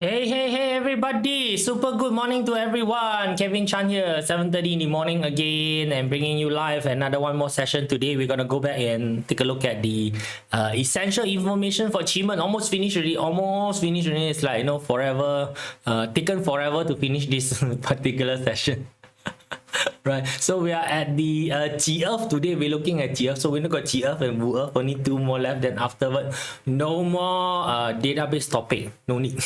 Hey, everybody. Super good morning to everyone. Kevin Chan here, 7:30 in the morning again, and bringing you live another one more session. Today, we're going to go back and take a look at the essential information for QiMen. Almost finished already. It's like, forever, taken forever to finish this particular session. Right, so we are at the GF today. We're looking at GF. So we look at GF and WUF. Only two more left. Then afterward, no more database topic. No need.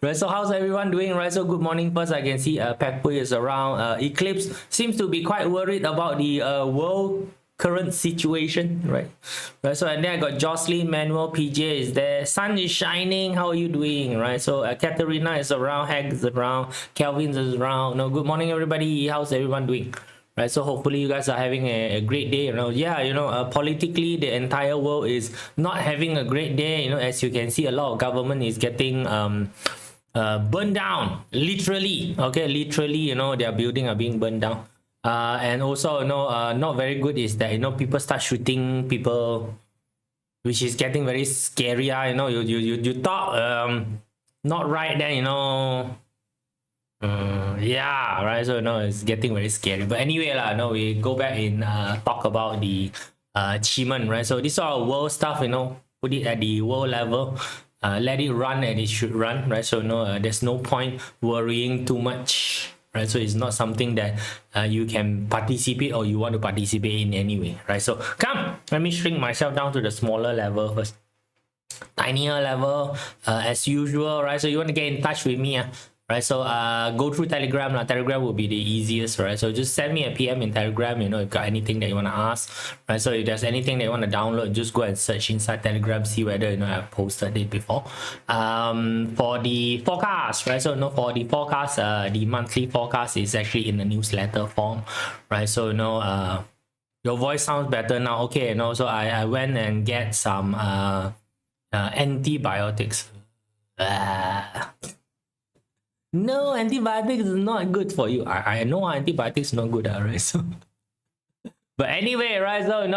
Right, so how's everyone doing? Right, so good morning. First, I can see Pekpui is around. Eclipse seems to be quite worried about the world current situation, right? So and then I got Jocelyn, Manuel, PJ is there. Sun is shining. How are you doing? Right, so Katerina is around, Hag is around, Kelvin is around. No, good morning everybody. How's everyone doing? Right, so hopefully you guys are having a great day. Politically the entire world is not having a great day. As you can see, a lot of government is getting burned down, literally. Okay, literally, their building are being burned down. And also, not very good is that people start shooting people, which is getting very scary. You thought not right then, yeah, right. So it's getting very scary. But anyway, we go back and talk about the QiMen, right? So this are world stuff, put it at the world level. Let it run and it should run, right? So there's no point worrying too much. Right, so it's not something that you can participate or you want to participate in anyway, right? So come, let me shrink myself down to the smaller level first, tinier level, as usual, right? So you want to get in touch with me, right? So go through Telegram. Telegram will be the easiest, right? So just send me a PM in Telegram, if you've got anything that you want to ask, right? So if there's anything that you want to download, just go and search inside Telegram, see whether I've posted it before. For the forecast, right? So for the forecast, the monthly forecast is actually in the newsletter form, right? So your voice sounds better now. Okay, so I went and get some antibiotics. No, antibiotics is not good for you. I know antibiotics not good, right? So, but anyway, right? So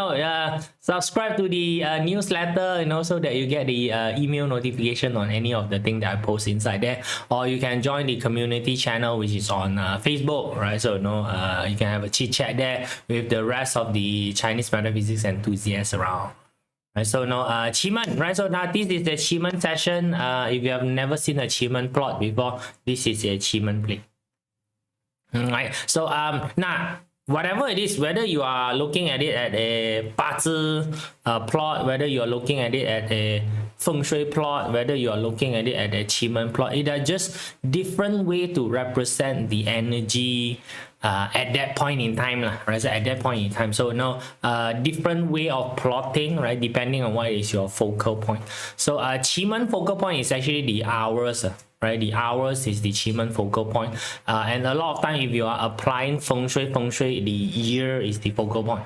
subscribe to the newsletter, so that you get the email notification on any of the things that I post inside there. Or you can join the community channel, which is on Facebook, right? So you can have a chit chat there with the rest of the Chinese metaphysics enthusiasts around. Right, so QiMen, right? So now this is the QiMen session. If you have never seen a QiMen plot before, this is a QiMen plate. Right. So now whatever it is, whether you are looking at it at a 八字plot, whether you are looking at it at a feng shui plot, whether you are looking at it at a QiMen plot, it are just different way to represent the energy at that point in time, right? So at that point in time, so different way of plotting, right? Depending on what is your focal point. So QiMen focal point is actually the hours, right? The hours is the QiMen focal point, and a lot of time if you are applying feng shui, the year is the focal point.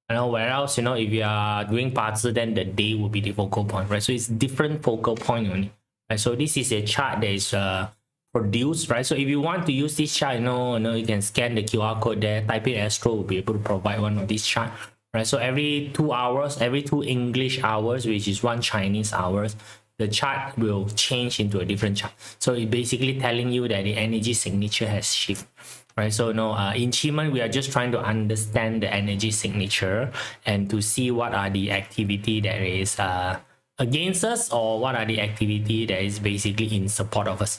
Whereas if you are doing 八字, then the day will be the focal point, right? So it's different focal point only, right? So this is a chart that is produced, right? So if you want to use this chart, you can scan the QR code there, type in Astro, will be able to provide one of these chart, right? So every 2 hours, every 2 English hours, which is 1 Chinese hours, the chart will change into a different chart. So it's basically telling you that the energy signature has shifted, right? So in QiMen, we are just trying to understand the energy signature and to see what are the activity that is against us, or what are the activity that is basically in support of us.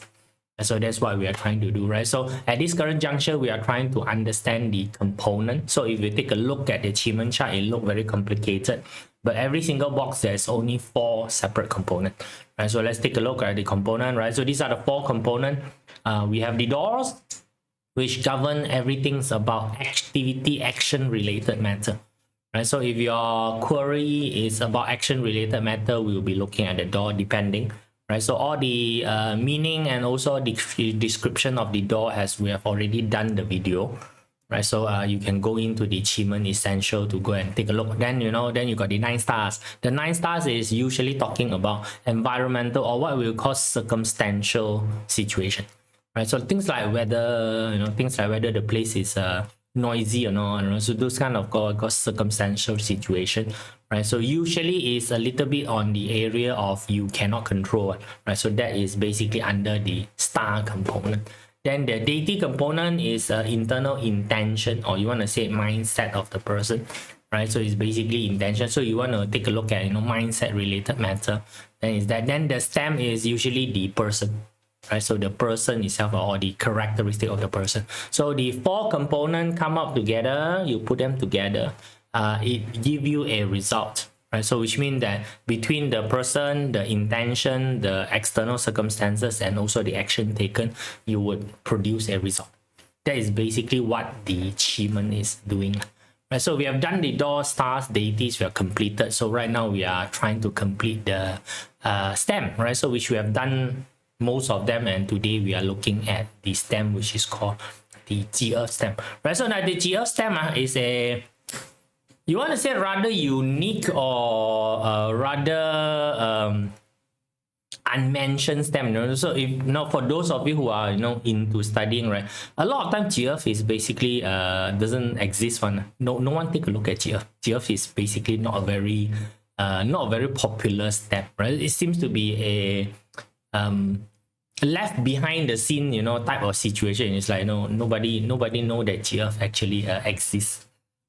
So that's what we are trying to do, right? So at this current juncture, we are trying to understand the component. So if you take a look at the QiMen chart, it looks very complicated, but every single box, there's only 4 separate components, right? So let's take a look at the component, right? So these are the 4 components. We have the doors, which govern everything's about activity, action related matter, right? So if your query is about action related matter, we will be looking at the door depending. Right, so all the meaning and also the description of the door we have already done the video, right? So you can go into the QiMen Essential to go and take a look. Then then you got the 9 stars. The 9 stars is usually talking about environmental, or what we will call circumstantial situation, right? So things like whether things like whether the place is noisy or not, you know, so those kind of got circumstantial situation, right? So usually is a little bit on the area of you cannot control, right? So that is basically under the star component. Then the deity component is internal intention, or you want to say mindset of the person, right? So it's basically intention. So you want to take a look at, you know, mindset related matter. Then is that, then the stem is usually the person, right? So the person itself, or the characteristic of the person. So the four components come up together, you put them together, it give you a result, right? So which means that between the person, the intention, the external circumstances, and also the action taken, you would produce a result. That is basically what the QiMen is doing. Right, so we have done the door, stars, deities, we are completed. So right now we are trying to complete the stem, right? So which we have done most of them, and today we are looking at the stem, which is called the QiEarth stem, right? So now the QiEarth stem is a, you want to say rather unique, or rather unmentioned stem, you know? So if, you know, for those of you who are, you know, into studying, right, a lot of time QiEarth is basically doesn't exist one. No one take a look at QiEarth. QiEarth is basically not a very popular stem, right? It seems to be a left behind the scene, you know, type of situation. It's like, no, nobody know that QiEarth actually exists,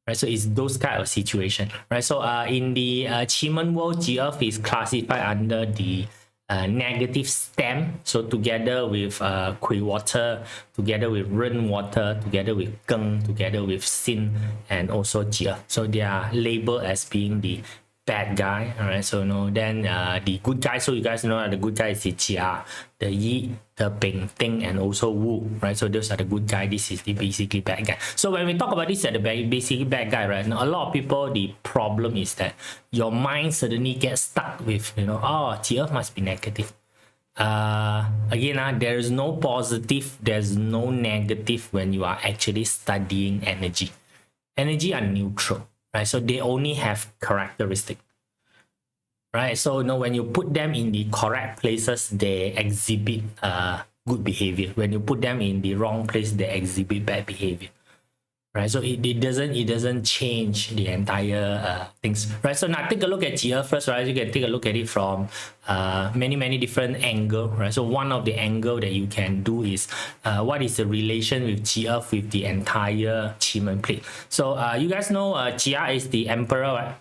right? So it's those kind of situation, right? So in the QiMen world, QiEarth is classified under the negative stem. So together with Kui water, together with Ren water, together with Geng, together with Sin, and also Jia. So they are labeled as being the bad guy. All right. So you know, then the good guy. So you guys know the good guy is the Jia, the Yi, the Bing, Ting, and also Wu. Right. So those are the good guy. This is the basically bad guy. So when we talk about this as the basically bad guy, right? Now, a lot of people, the problem is that your mind suddenly gets stuck with, you know, oh, QiEarth must be negative. Again, there is no positive, there's no negative when you are actually studying energy. Energy are neutral, right? So they only have characteristic, right? So you know, when you put them in the correct places, they exhibit good behavior. When you put them in the wrong place, they exhibit bad behavior, right? So it doesn't change the entire things, right? So now take a look at QiEarth first, right? You can take a look at it from many different angle, right? So one of the angle that you can do is what is the relation with QiEarth with the entire QiMen plate. So you guys know Jia is the emperor, right?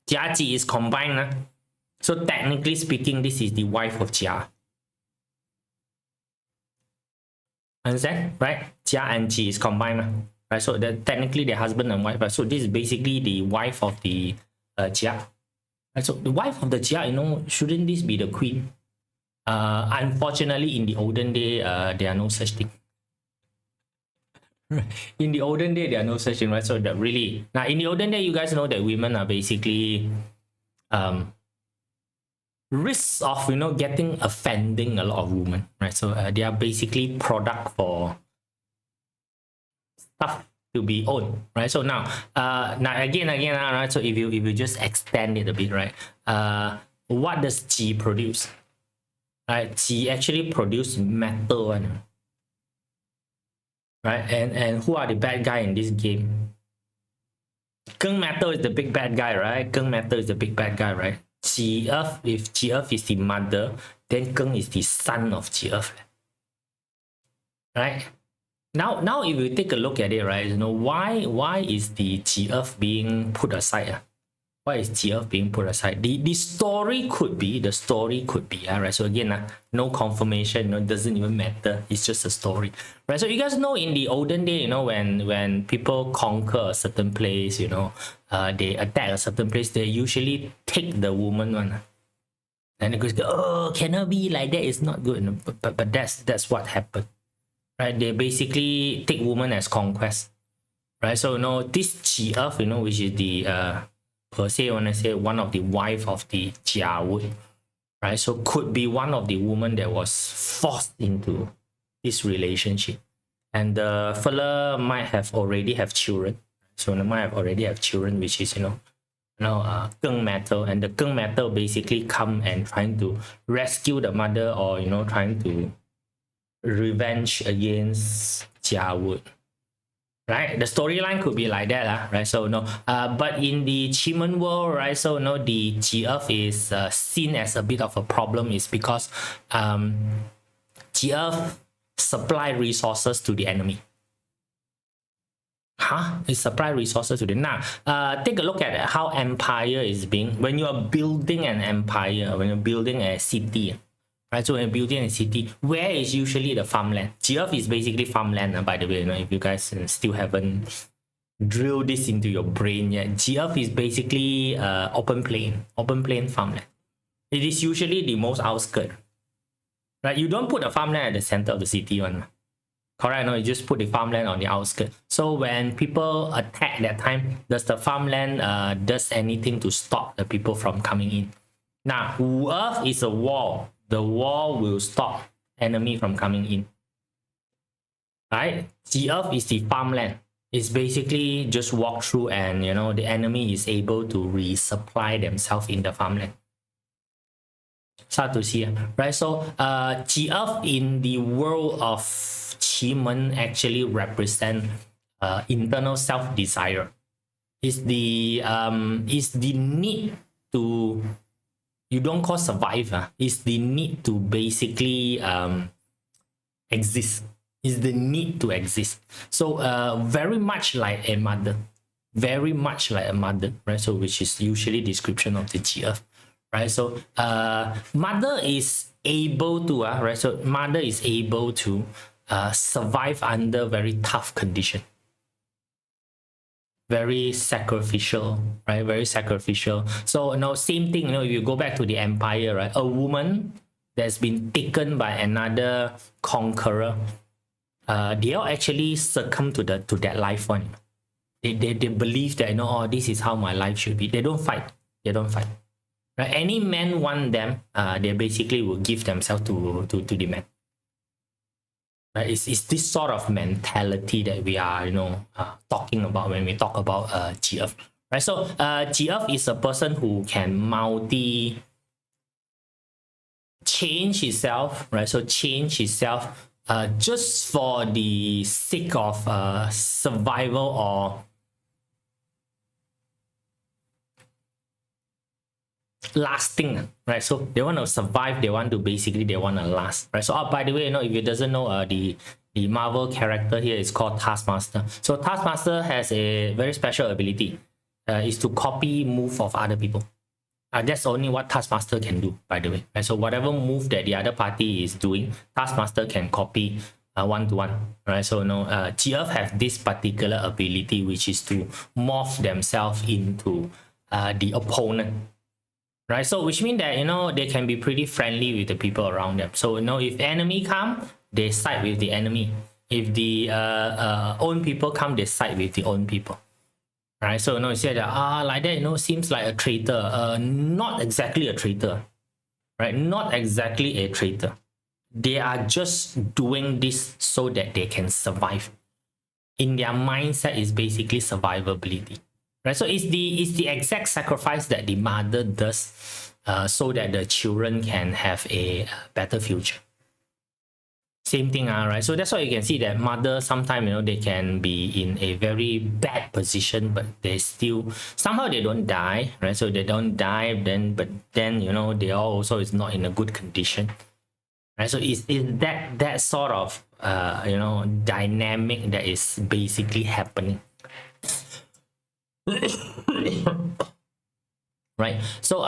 Jia Ji is combined, so technically speaking, this is the wife of Jia. Understand, right? Jia and Ji is combined, right? So that technically they're husband and wife, right? So this is basically the wife of the Jia. Right? So the wife of the Jia, you know, shouldn't this be the queen? Unfortunately, in the olden day, there are no such thing. In the olden day, there are no such thing, right? So that really, now in the olden day, you guys know that women are basically risks of, you know, offending a lot of women, right? So they are basically product for stuff to be owned, right? So now again, right? So if you just extend it a bit, right? What does Qi produce? Right, Qi actually produce metal one, right? And who are the bad guy in this game? Geng metal is the big bad guy, right? Geng metal is the big bad guy, right? QiEarth, if QiEarth is the mother, then Geng is the son of QiEarth, right? Now if you take a look at it, right, you know, why is the QiEarth being put aside? Why is QiEarth being put aside? The story could be, right? So again, no confirmation, you know, it doesn't even matter. It's just a story, right? So you guys know in the olden day, you know, when people conquer a certain place, you know, they attack a certain place, they usually take the woman one. And it goes, oh, cannot be like that. It's not good. But that's what happened, right? They basically take woman as conquest, right? So you know, this QiEarth, you know, which is the per se, when I say one of the wife of the Jia Wood, right? So could be one of the women that was forced into this relationship, and the fella might have already have children. So they might have already have children, which is, you know, Geng metal, and the Geng metal basically come and trying to rescue the mother, or you know, trying to revenge against Jia Wood. right? The storyline could be like that, right? So no, but in the QiMen world, right? So no, the G-Earth is seen as a bit of a problem, is because G-Earth supply resources to the enemy. It supply resources to the now. Take a look at how empire is being. When you are building an empire, when you're building a city, right? So when you're building a city, where is usually the farmland? G-Earth is basically farmland, by the way. If you guys still haven't drilled this into your brain yet, G-Earth is basically open plain farmland. It is usually the most outskirt, right? You don't put a farmland at the center of the city one. Correct, no, you just put the farmland on the outskirts. So when people attack that time, does the farmland does anything to stop the people from coming in? Now, Earth is a wall. The wall will stop enemy from coming in. Right? The Earth is the farmland. It's basically just walk through and the enemy is able to resupply themselves in the farmland. Start to see, right? So G-Earth in the world of QiMen actually represent internal self-desire. Is the need to, you don't call survive, is the need to basically exist. Is the need to exist. So very much like a mother, right? So which is usually description of the G-Earth, right? So mother is able to right? So mother is able to survive under very tough condition, very sacrificial, right? Very sacrificial. So same thing, if you go back to the empire, right? A woman that's been taken by another conqueror, they all actually succumb to that life one. They believe that oh, this is how my life should be. They don't fight. Right? Any man want them, they basically will give themselves to the man. Right? It's this sort of mentality that we are talking about when we talk about G-Earth. Right? So G-Earth is a person who can change himself, right? So change himself just for the sake of survival or lasting, right? So they want to survive, they want to last, right? So by the way, if you doesn't know, the Marvel character here is called Taskmaster. So Taskmaster has a very special ability, is to copy move of other people. That's only what Taskmaster can do, by the way, right? So whatever move that the other party is doing, Taskmaster can copy one-to-one, right? So G-Earth have this particular ability, which is to morph themselves into the opponent. Right, so which means that they can be pretty friendly with the people around them. So if enemy come, they side with the enemy. If the own people come, they side with the own people. Right, so you say that like that seems like a traitor. Not exactly a traitor, right? Not exactly a traitor. They are just doing this so that they can survive. In their mindset is basically survivability. Right, so it's the exact sacrifice that the mother does so that the children can have a better future. Same thing, right? So that's why you can see that mother sometimes they can be in a very bad position, but they still somehow they don't die, right? So they don't die, but then they also is not in a good condition, right? So it's that sort of dynamic that is basically happening. Right, so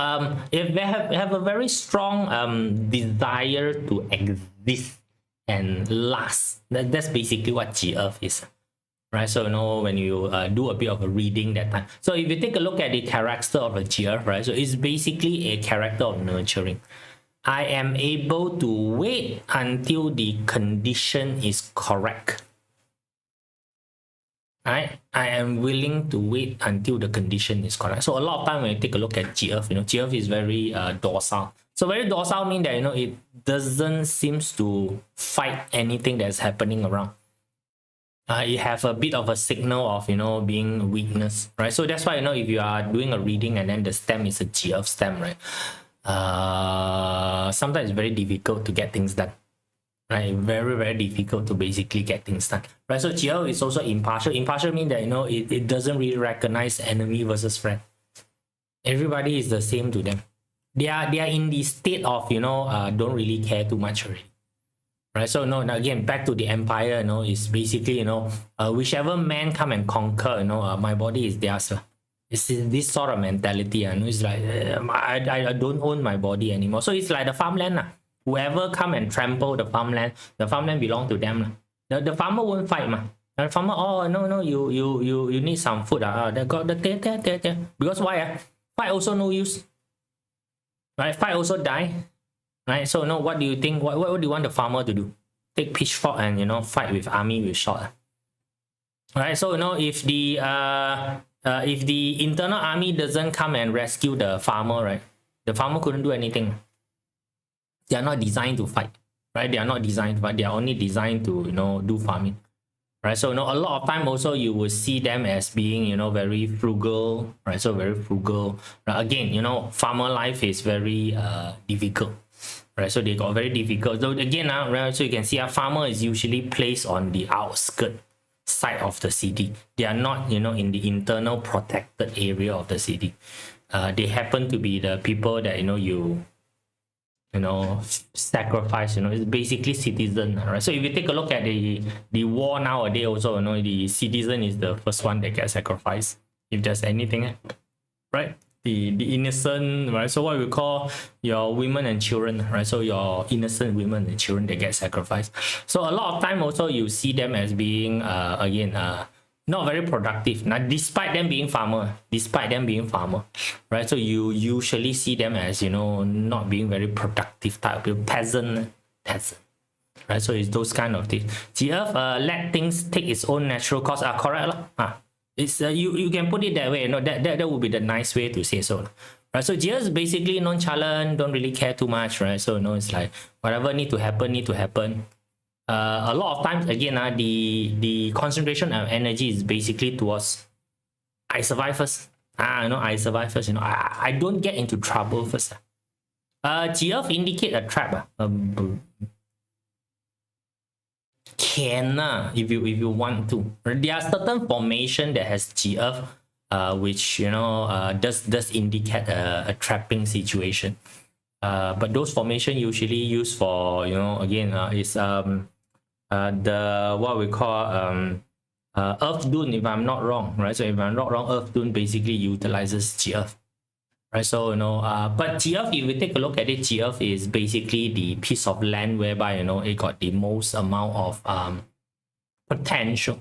if they have a very strong desire to exist and last, that's basically what G-Earth is, right? So when you do a bit of a reading that time, so if you take a look at the character of a G-Earth, right, so it's basically a character of nurturing. I am able to wait until the condition is correct. I am willing to wait until the condition is correct. So a lot of time when you take a look at G-Earth, G-Earth is very docile. So very docile means that it doesn't seems to fight anything that's happening around. It have a bit of a signal of being weakness, right? So that's why if you are doing a reading and then the stem is a G-Earth stem, right? Sometimes it's very difficult to get things done. right? Very, very difficult to basically get things done, right? So GL is also impartial. Impartial means that, you know, it doesn't really recognize enemy versus friend. Everybody is the same to them. They are in the state of, you know, don't really care too much already, right? So no, now again, back to the empire, you know, is basically, you know, whichever man come and conquer, you know, my body is theirs. It's this sort of mentality, you know, it's like I don't own my body anymore. So it's like the farmland. Whoever come and trample the farmland belong to them. The farmer won't fight. The farmer, oh no, you need some food. They got the because why? Fight also no use. Right? Fight also die. Right? So no, what do you think? What do you want the farmer to do? Take pitchfork and, you know, fight with army with sword. Right? So, you know, if the internal army doesn't come and rescue the farmer, right? The farmer couldn't do anything. They are not designed to fight, right? They are not designed to fight. They are only designed to, you know, do farming, right? So, you know, a lot of time also you will see them as being, you know, very frugal, right? So very frugal. Again, you know, farmer life is very difficult, right? So they got very difficult. So again, right? So you can see a farmer is usually placed on the outskirt side of the city. They are not, you know, in the internal protected area of the city. They happen to be the people that, you know, sacrifice. You know, it's basically citizen, right? So if you take a look at the war nowadays, also, you know, the citizen is the first one that gets sacrificed if there's anything, right? The innocent, right? So what we call your women and children, right? So your innocent women and children, they get sacrificed. So a lot of time also you see them as being again not very productive. Now, despite them being farmer, right? So you usually see them as, you know, not being very productive type of peasant, right? So it's those kind of things. The earth let things take its own natural course. Correct lah. It's you can put it that way. You know, that would be the nice way to say so, right? So just basically nonchalant, don't really care too much, right? So, you know, it's like whatever need to happen. A lot of times again, the concentration of energy is basically towards I survive first. I survive first. You know, I don't get into trouble first. GF indicate a trap. Can if you want to. There are certain formation that has GF, which, you know, does indicate a trapping situation. But those formation usually used for, you know, again, is the what we call Earth Dune, if I'm not wrong, right? So if I'm not wrong, Earth Dune basically utilizes GF, right? So, you know, but GF, if we take a look at it, GF is basically the piece of land whereby, you know, it got the most amount of potential,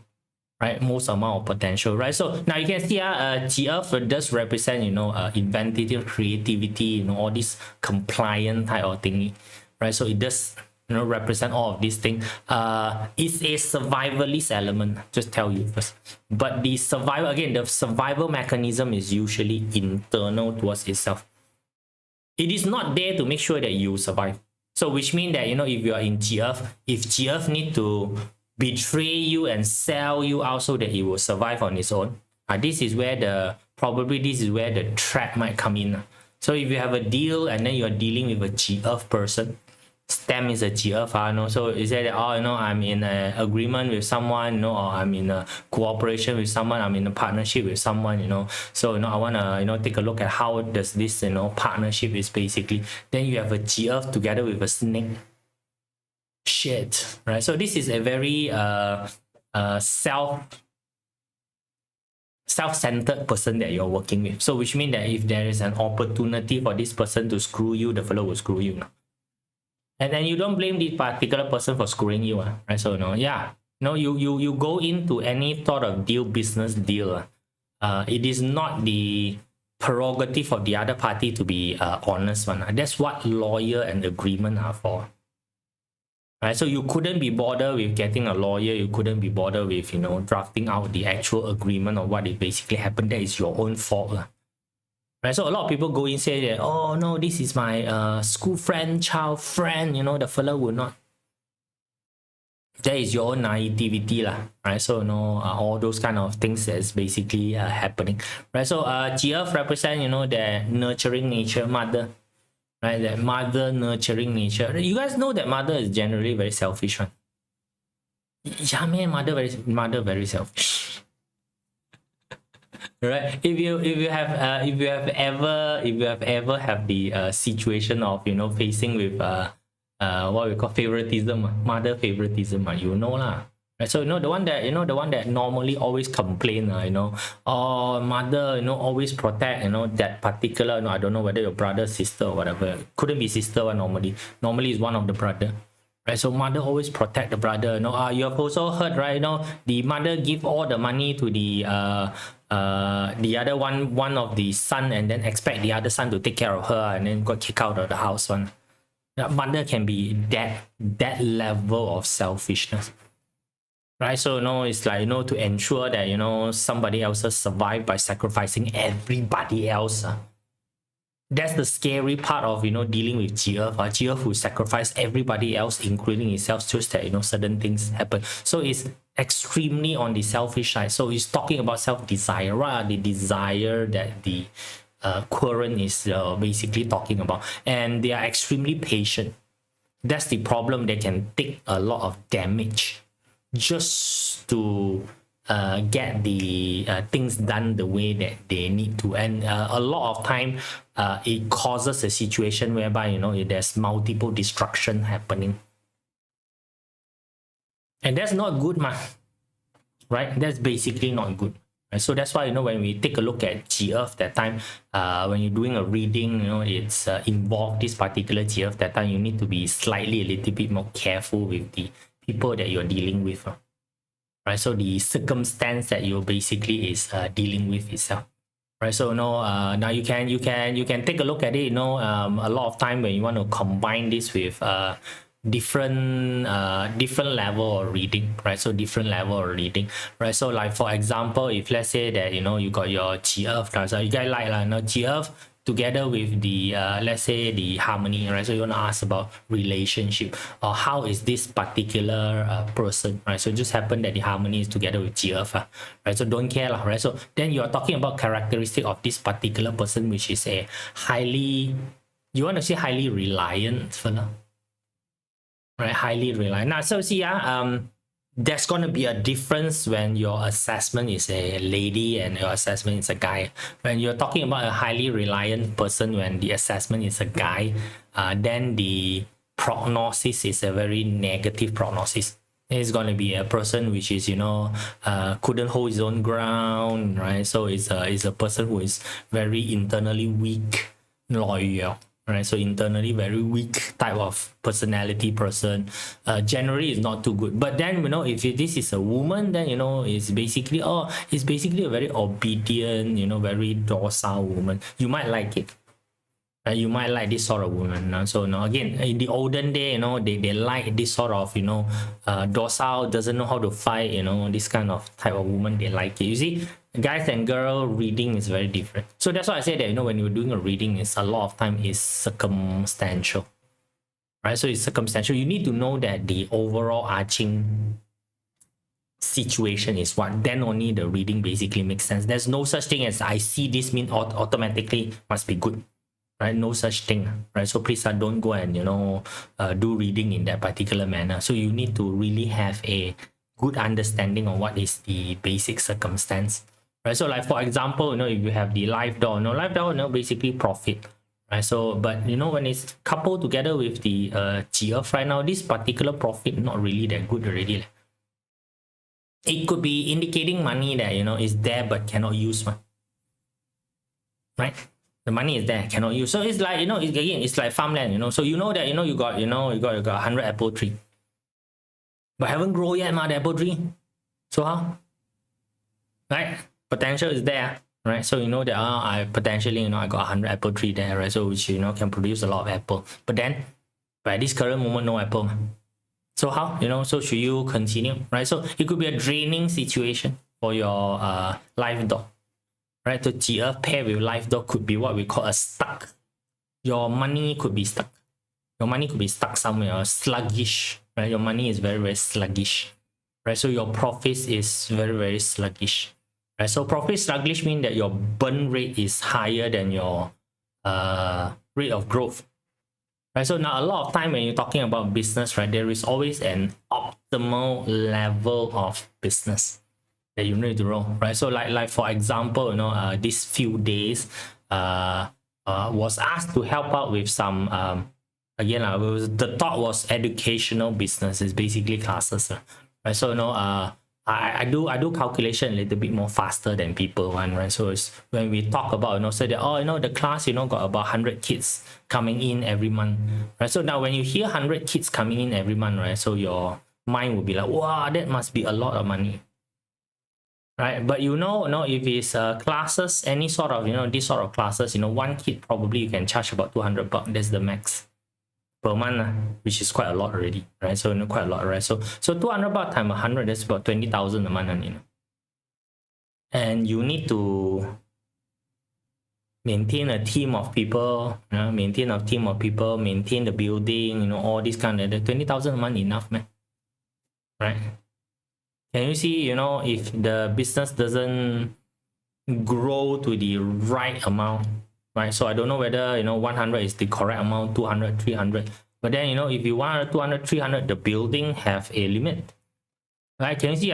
right? Most amount of potential, right? So now you can see GF does represent, you know, inventive creativity, you know, all this compliant type of thingy, right? So it does, you know, represent all of these things. It's a survivalist element, just tell you first. But the survival mechanism is usually internal towards itself. It is not there to make sure that you survive. So which means that, you know, if you are in GF, if GF need to betray you and sell you out so that it will survive on its own, this is where the trap might come in. So if you have a deal and then you're dealing with a GF person, STEM is a GF, you know, so is that, oh, you know, I'm in an agreement with someone, you know, or I'm in a cooperation with someone, I'm in a partnership with someone, you know, so, you know, I want to, you know, take a look at how does this, you know, partnership is basically. Then you have a GF together with a snake. Shit, right? So this is a very self-centered person that you're working with. So which means that if there is an opportunity for this person to screw you, the fellow will screw you. And then you don't blame this particular person for screwing you, right? So, no, yeah, no, you go into any sort of business deal. It is not the prerogative of the other party to be honest one. That's what lawyer and agreement are for. Right? So you couldn't be bothered with getting a lawyer. You couldn't be bothered with, you know, drafting out the actual agreement of what it basically happened. That is your own fault. Right? So a lot of people go in and say that, oh no, this is my school friend, child friend, you know, the fellow will not. That is your own naivety, right? So, you know, all those kind of things that's basically happening, right? So GF represent, you know, the nurturing nature, mother, right? That mother nurturing nature. You guys know that mother is generally very selfish, one. Yeah, man, mother very selfish. Right? If you have ever have the situation of facing with what we call favoritism, mother favoritism, you know lah. Right? So the one that normally always complain, oh, mother, always protect, that particular, I don't know whether your brother, sister, or whatever. Couldn't be sister one normally. Normally is one of the brother. Right, so mother always protect the brother. You have also heard, right? The mother give all the money to the other one of the son, and then expect the other son to take care of her, and then got kicked out of the house. One, the mother can be that level of selfishness, right? So it's like to ensure that somebody else survive by sacrificing everybody else. That's the scary part of dealing with GF. GF will sacrifice everybody else, including himself, just that certain things happen. So it's extremely on the selfish side. So it's talking about self-desire, right? The desire that the QiMen is basically talking about, and they are extremely patient. That's the problem. They can take a lot of damage just to get the things done the way that they need to, and a lot of time it causes a situation whereby there's multiple destruction happening, and that's not good, right? That's basically not good. Right? So that's why when we take a look at GF that time, when you're doing a reading, it's involved this particular GF that time, you need to be slightly a little bit more careful with the people that you're dealing with. Right, so the circumstance that you basically is dealing with itself, right? So now you can take a look at it. A lot of time when you want to combine this with different level of reading, right? So different level of reading, right? So like for example, if let's say that you got your GF, right? So you guys like GF together with the let's say the harmony, right? So you want to ask about relationship, or how is this particular person, right? So it just happen that the harmony is together with GF, right? So don't care, right? So then you are talking about characteristic of this particular person, which is a highly, you want to say highly reliant fella, right? Highly reliant. Now so see there's going to be a difference when your assessment is a lady and your assessment is a guy. When you're talking about a highly reliant person, when the assessment is a guy, then the prognosis is a very negative prognosis. It's going to be a person which is couldn't hold his own ground, right? So it's a person who is very internally weak, loyal, right? So internally very weak type of personality person. Generally is not too good. But then if this is a woman, then it's basically a very obedient, very docile woman. You might like it. You might like this sort of woman. So again, in the olden day, they like this sort of docile, doesn't know how to fight, this kind of type of woman. They like it. You see, guys and girl reading is very different. So that's why I say that when you're doing a reading, it's a lot of time is circumstantial, right? So it's circumstantial. You need to know that the overall arching situation is what, then only the reading basically makes sense. There's no such thing as I see this mean automatically must be good, right? No such thing, right? So please don't go and do reading in that particular manner. So you need to really have a good understanding of what is the basic circumstance, right? So like for example, if you have the life door, life door, basically profit, right? So but when it's coupled together with the GF right now, this particular profit not really that good already. It could be indicating money that is there but cannot use, right? The money is there, cannot use. So it's like it's like farmland, so that you got 100 apple tree, but haven't grown yet, the apple tree. So how, right? Potential is there, right? So that I potentially I got 100 apple tree there, right? So which can produce a lot of apple, but then by this current moment no apple. So how, so should you continue, right? So it could be a draining situation for your life dog, right? So GF pair with life dog could be what we call a stuck. Your money could be stuck. Your money could be stuck somewhere, sluggish, right? Your money is very, very sluggish, right? So your profits is very, very sluggish, right? So profit sluggish means that your burn rate is higher than your rate of growth, right? So now a lot of time when you're talking about business, right, there is always an optimal level of business that you need to run, right? So like for example, these few days, was asked to help out with some again, the thought was educational business is basically classes, right? So I do calculation a little bit more faster than people one, right? So it's when we talk about say that the class got about 100 kids coming in every month, right? So now when you hear 100 kids coming in every month, right, so your mind will be like, wow, that must be a lot of money, right? But if it's classes, any sort of this sort of classes, one kid probably you can charge about 200 bucks. That's the max per month, which is quite a lot already, right? So quite a lot, right? So 200 baht times 100, that's about 20,000 a month, and you need to maintain a team of people, maintain the building, all these kind of 20,000 a month enough, man, right? Can you see, if the business doesn't grow to the right amount, right? So I don't know whether 100 is the correct amount, 200, 300, but then if you want 200, 300, the building have a limit, right? Can you see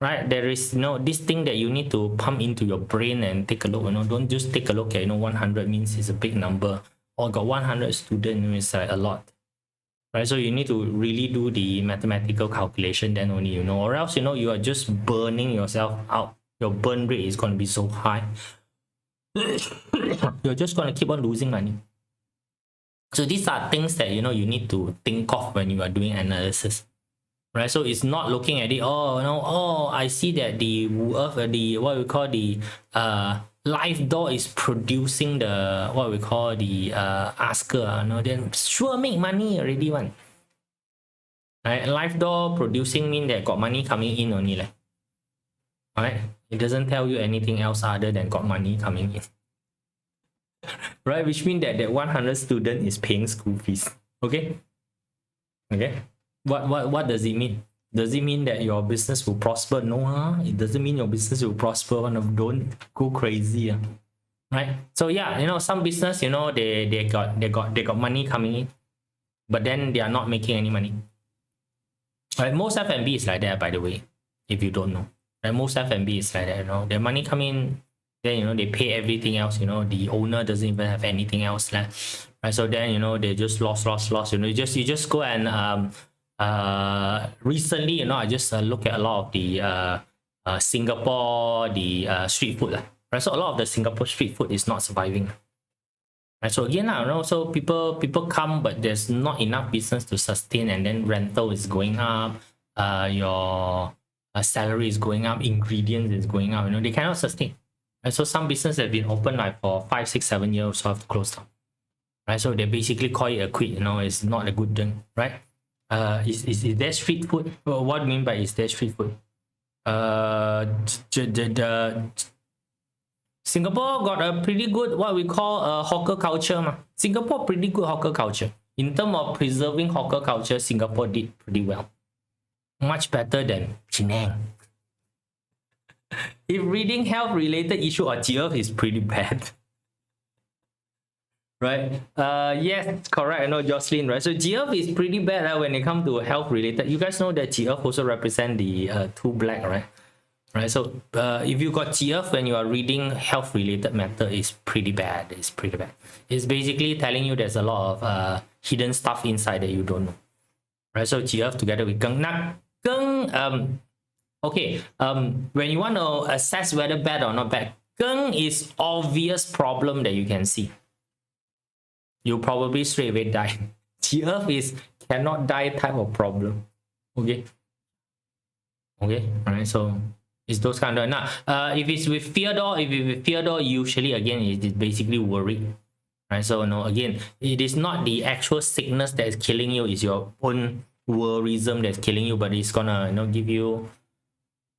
right? There is this thing that you need to pump into your brain and take a look. Don't just take a look at 100 means it's a big number, or got 100 students is like a lot, right? So you need to really do the mathematical calculation then only, or else you are just burning yourself out. Your burn rate is going to be so high. You're just going to keep on losing money. So these are things that you need to think of when you are doing analysis, right? So it's not looking at it, I see that the what we call the live door is producing the what we call the asker, then sure make money already one, right? Live door producing mean that got money coming in only, like, right? It doesn't tell you anything else other than got money coming in. Right, which means that 100 student is paying school fees. Okay. What does it mean? Does it mean that your business will prosper? No, it doesn't mean your business will prosper. Don't go crazy, right? So yeah, some business, they got money coming in, but then they are not making any money. Right, most F&B is like that, by the way, if you don't know. Right, most F&B is like that. Their money come in, then they pay everything else. The owner doesn't even have anything else left, right? So then they just lost. You just go and recently I just look at a lot of the Singapore street food, right? So a lot of the Singapore street food is not surviving, right? So again, so people come, but there's not enough business to sustain, and then rental is going up, your salary is going up, ingredients is going up. They cannot sustain. And so some business have been open like for 5, 6, 7 years, so have to close down, right? So they basically call it a quit. It's not a good thing, right? Is there street food? What do you mean by is there street food? Singapore got a pretty good what we call hawker culture. Singapore pretty good hawker culture. In terms of preserving hawker culture, Singapore did pretty well, much better than Penang. If reading health related issue or GF is pretty bad, right? Yes, correct. I know, Jocelyn, right? So GF is pretty bad when it comes to health related. You guys know that GF also represent the two black, right? Right. So if you got GF when you are reading health related matter, is pretty bad. It's pretty bad. It's basically telling you there's a lot of hidden stuff inside that you don't know, right? So GF together with Geng. Now Geng, okay, when you want to assess whether bad or not bad, Geng is obvious problem that you can see. You probably straight away die. GF is cannot die type of problem. Okay. Alright, so it's those kind of now. If it's with Theodore, usually again it is basically worry. Right. So again, it is not the actual sickness that is killing you, it's your own worrisome that's killing you, but it's gonna give you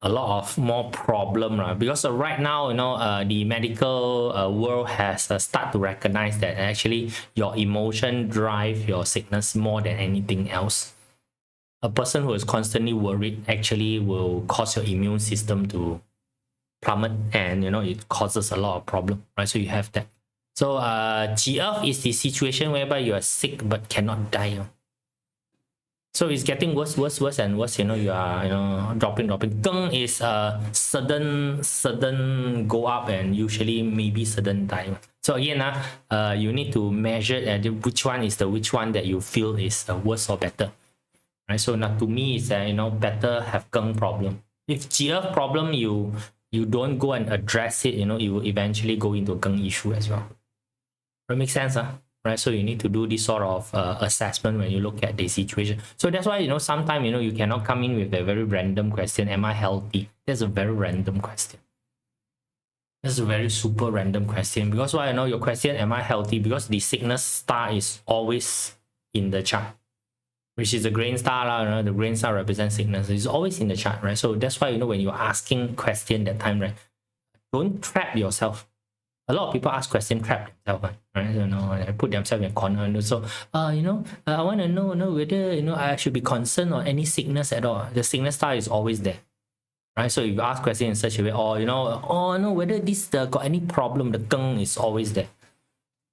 a lot of more problem, right? Because right now the medical world has start to recognize that actually your emotion drive your sickness more than anything else. A person who is constantly worried actually will cause your immune system to plummet, and it causes a lot of problem, right? So you have that. So GF is the situation whereby you are sick but cannot die. So it's getting worse, worse and worse. You are dropping. Geng is sudden go up and usually maybe sudden die. So again, you need to measure which one that you feel is worse or better. Right. So now to me, it's better have geng problem. If GF problem you don't go and address it, it will eventually go into a geng issue as well. That makes sense, huh? Right? So you need to do this sort of assessment when you look at the situation. So that's why, sometimes, you cannot come in with a very random question. Am I healthy? That's a very random question. That's a very super random question. Because why? Your question, am I healthy? Because the sickness star is always in the chart, which is the green star. The green star represents sickness. It's always in the chart, right? So that's why, when you're asking question that time, right? Don't trap yourself. A lot of people ask questions, trap themselves, right? Put themselves in a corner. So, I want to know whether, I should be concerned or any sickness at all. The sickness star is always there, right? So if you ask questions in such a way, or, no, whether this got any problem, the geng is always there,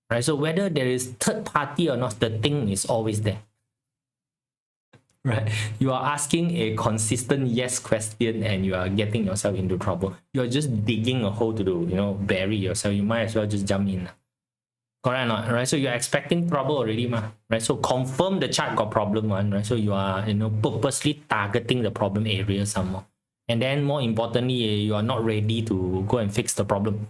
right? So whether there is third party or not, the thing is always there. Right, you are asking a consistent yes question and you are getting yourself into trouble. You are just digging a hole to do, bury yourself. You might as well just jump in. Correct or not? Right, so you're expecting trouble already, right? So confirm the chart got problem one, right? So you are, purposely targeting the problem area somewhere. And then more importantly, you are not ready to go and fix the problem,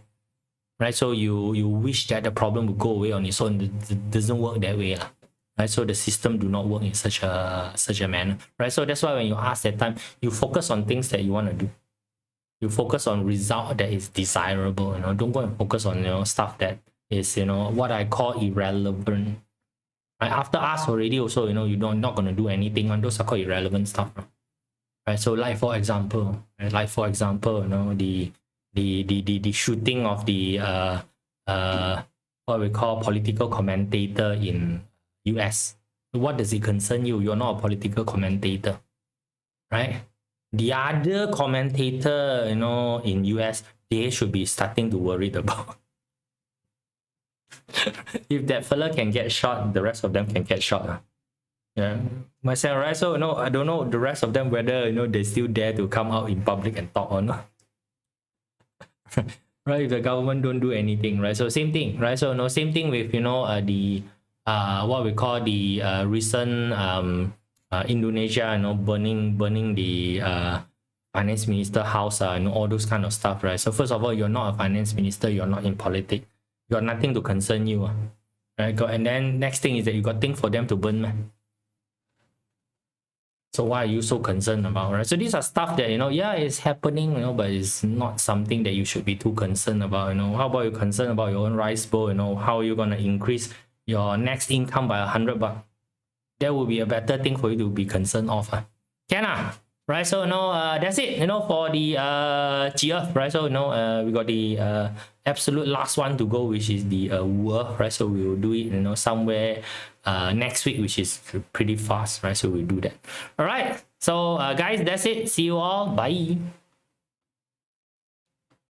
right? So you wish that the problem would go away on its own. It doesn't work that way. Right, so the system do not work in such a manner, right? So that's why when you ask that time, you focus on things that you want to do. You focus on result that is desirable. Don't go and focus on stuff that is what I call irrelevant. Right? After ask already, also you're not going to do anything. Those are called irrelevant stuff. Right? So like for example, the shooting of the what we call political commentator in US. What does it concern you? You're not a political commentator, right? The other commentator, in US, they should be starting to worry about. If that fella can get shot, the rest of them can get shot. Yeah, myself, right? So I don't know the rest of them whether they still dare to come out in public and talk or not. Right? If the government don't do anything, right? So same thing, right? So same thing with the what we call the recent Indonesia, burning the finance minister house, all those kind of stuff, right? So first of all, you're not a finance minister, you're not in politics, you got nothing to concern you, right? And then next thing is that you got things for them to burn, man. So why are you so concerned about, right? So these are stuff that yeah, it's happening, but it's not something that you should be too concerned about. How about you concerned about your own rice bowl? How are you gonna increase your next income by $100? That would be a better thing for you to be concerned of. Can right? So that's it. For the GF, right? So we got the absolute last one to go, which is the WER, right? So we will do it somewhere next week, which is pretty fast, right? So we'll do that. All right. So guys, that's it. See you all. Bye.